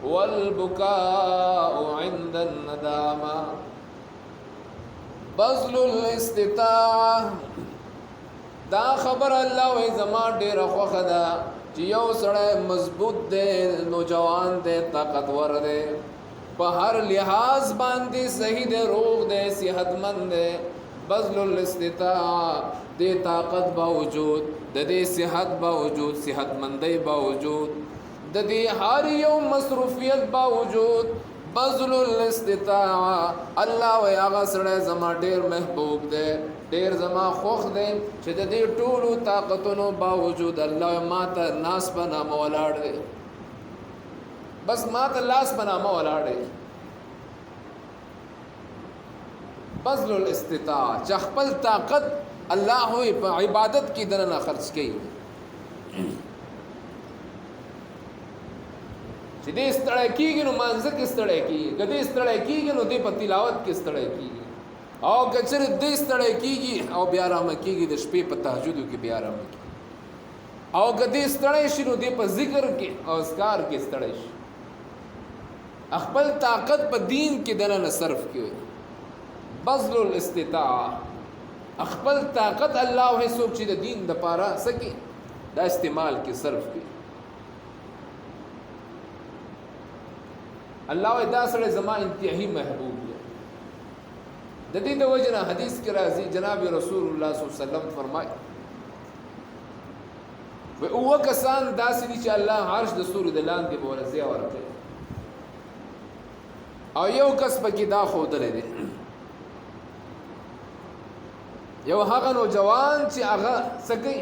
والبكاء عند الندامة بذل الاستطاعة. دا خبر الله وی زما ډیر خوخه ده چې یو سړی مضبوط دی، نوجوان دی، طاقتور دی، په هر لحاظ باندې صحیح دی، روغ دی، صحتمند دی. بذل الاستطاعة دی طاقت باوجود، د دې صحت باوجود، صحتمندۍ باوجود، د دې هر یو مصروفیت باوجود بذل الاستطاعة الله وی هغه سړی زما ډیر محبوب دی، ډیر زما خوښ دی چې د دې ټولو طاقتونو باوجود الله ما ته ناس په نامه ولاړ دی، بس ما ته لاس په نامه ولاړ دی. بذل الاستطاعة چې خپل طاقت الله وی په عبادت کې دننه خرج کړي، چې دې ستړی کېږي نو مانځه کې ستړی کېږي، که دې ستړی کېږي نو دې په تلاوت کې ستړی کېږي، او که چېرې دې ستړی کېږي او بیا ارامه کېږي د شپې په تهجدو کې بیا ارامه کېږي، او که دې ستړی شي نو دې په ذکر کې او اذکار کې ستړی شي. خپل طاقت په دین کې دننه صرف کړي. بذل الاستطاعة خپل طاقت الله هي څوک چې د دین د پاره سکی دا استعمال کې صرف کړي. الله دا سره زما انتهایی محبوب دی. د دې د وجنه حدیث کې راځي جناب رسول الله صلی الله علیه وسلم فرمایي و او کسان داسې دي چې الله عرش د سوري د لاندې به ورځي ورکړي، او یو کس پکې دا خودلې دی، یو هغه نوجوان چې هغه سکی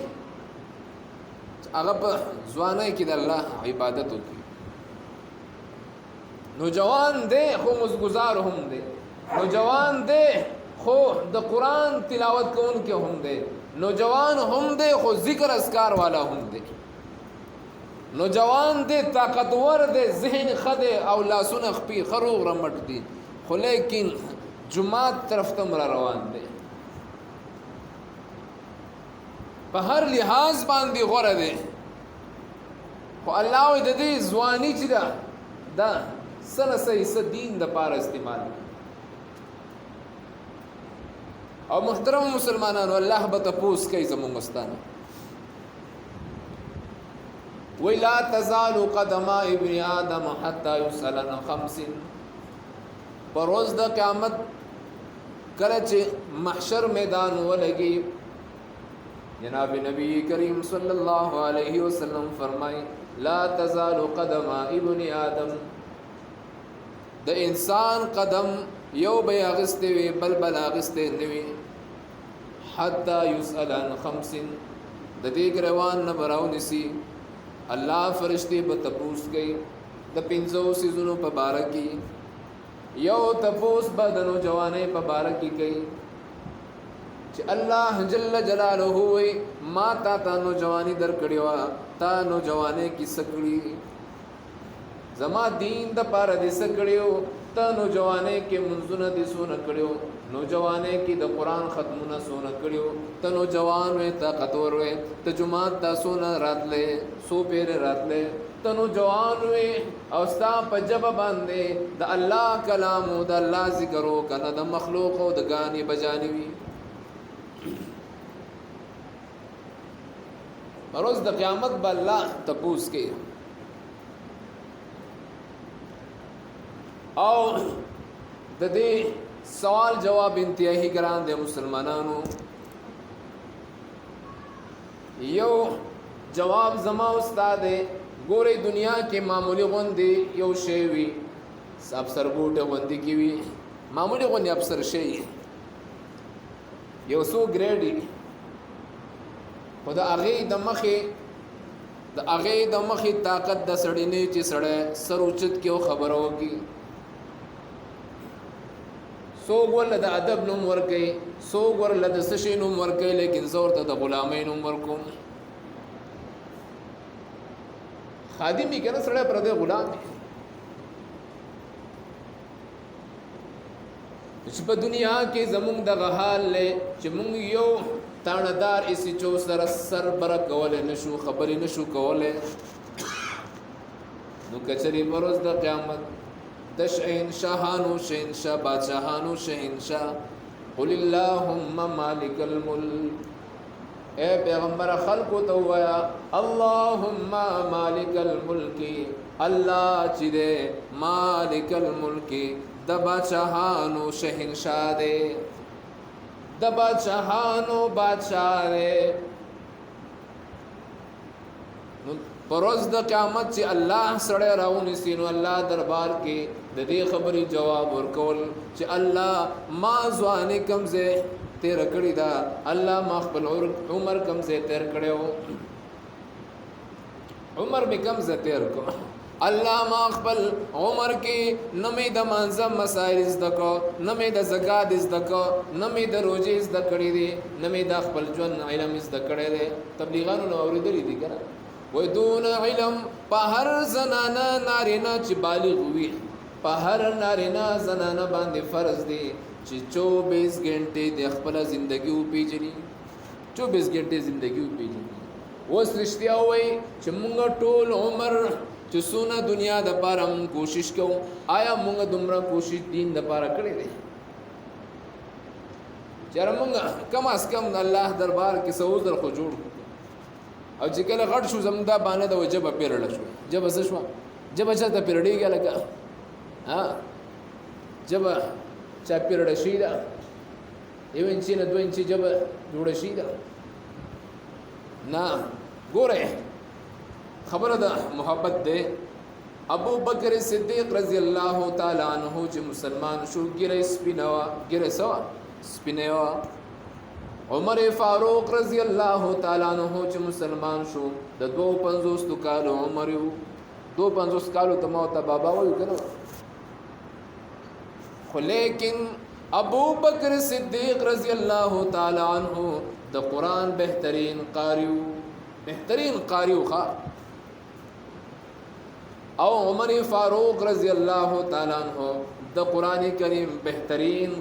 هغه په ځوانۍ کې د الله عبادت وکړي، نوجوان دی خو مزګزار هم دی، نوجوان دی خو د قرآن تلاوت کوونکی هم دی، نوجوان هم دی خو ذکر اذکار والا هم دی، نوجوان دی طاقتور دی، ذهن ښه دی او لاسونه خپي خروغ رمټ دي، خو لیکن جماعت طرف ته را روان دی، په هر لحاظ باندې غوره دی، خو الله وی د دې ځواني چې ده دا سره صحیح دین د پاره استعمال. او محترم مسلمانانو الله به تپوس کوي زموږ مستانه وی لا تزال قدم ابن آدم حتى يسأل عن 5. پر ورځ د قیامت کله چې محشر میدان ولګي جناب نبی کریم صلی الله علیه وسلم فرمای لا تزال قدم ابن آدم، د انسان قدم یو به اغسته وي بل اغسته نه وي حتی یسأل عن 5. د دې ګروان نه براو نسی الله فرشتي به تپوس کوي د 5 سيزونو په باره کې، یو تپوس به د نوجوانۍ په باره کې کوي چې الله جل جلاله وي ما تا نوجوانی در کړی و، تا نوجوانۍ کې سکړی، زما دین د پاره دې سکړیو، ته نوجوانۍ کې منځونه دې سونه کړیو، نوجوانۍ کې د قران ختمونه سونه کړیو، ته نوجوان وې طاقتور وې، ته جمعات دا سونه راتلې، سو پیر راتلې، ته نوجوان وې او ستا په جبه باندې د الله کلام او د الله ذکر او کنه د مخلوق او د غاني بجانی وي. روز د قیامت به الله تپوس کوي او د دې سوال جواب انتهایی ګران دی مسلمانانو. یو جواب زما استاد ګورې دنیا کې معمولی غوندي یو شی وي، افسر ګوټه غوندي کی وي، معمولی غوندي افسر شي یو سو ګریډي، خدا هغه د مخې طاقت د سړی نه چې سړی سر اوچت کې خبرو کی، سو ورله د ادب نوم ورکي، سو ورله د سشي نوم ورکي، لیکن زور ته د غلامۍ نوم ورکوم. خادمي کنه سړی پر دې غلام دی چې په دنیا کې زمونږ د غحال له چې مونږ یو تاندار اسی چو سر بر کول نشو خبرې نشو کوله، نو کچری پروز د قیامت د شهنشاهانو شهنشاه بادشاهانو شهنشاه قل اللهم مالک الملک اے پیغمبر خلق تو ویا اللهم مالک الملک الله چې دې مالک الملک د بادشاهانو شهنشاه دې د بادشاهانو بادشاہ دې نو پروز د قیامت چې الله سره راونی سينو الله دربار کې د دې خبرې جواب ورکول چې الله ما ځواني کمزه تیر کړی دا الله ما خپل عمر کمزه تیر کړو عمر به کمزه تیر کو الله ما خپل عمر کې نمې د منظم مسائل زده کو نمې د زکات زده کو نمې د روزې زده کړې دي نمې د خپل ژوند علم زده کړې دي تبلیغانو نو اوریدلې دي کنه و دون علم په هر زنانه نارینه چې بالغ وي په هر نارینه زنانه باندې فرض دي چې 24 غنټې د خپل ژوندۍ او پیژني 24 غنټې ژوندۍ او پیژني اوس رښتیا وای چې موږ ټول عمر چې سونه دنیا د پاره موږ کوشش کوو آیا موږ دومره کوشش دین د پاره کړی دی چې موږ کم از کم الله دربار کې سوزر خو جوړ او چې کله غټ شو زمدا باندې د وجب پیرړ شو جب څه شو جب چې ته پیرړېږي لکه ها جب چا پیرړ شي دا یو انچ نه 2 انچ جب جوړ شي دا نه ګوره خبره ده محبت ده ابو بکر صدیق رضی الله تعالی عنہ چې مسلمان شو ګره سپینوا ګره سوا سپینوا عمر فاروق رضی الله تعالی عنہ چې مسلمان شو د 250 کالو عمر یو 250 کالو ته موت بابا وایو کنه خو لیکن ابو بکر صدیق رضی الله تعالی عنہ د قران بهترین قاریو خا او عمر فاروق رضی الله تعالی عنہ د قران کریم بهترین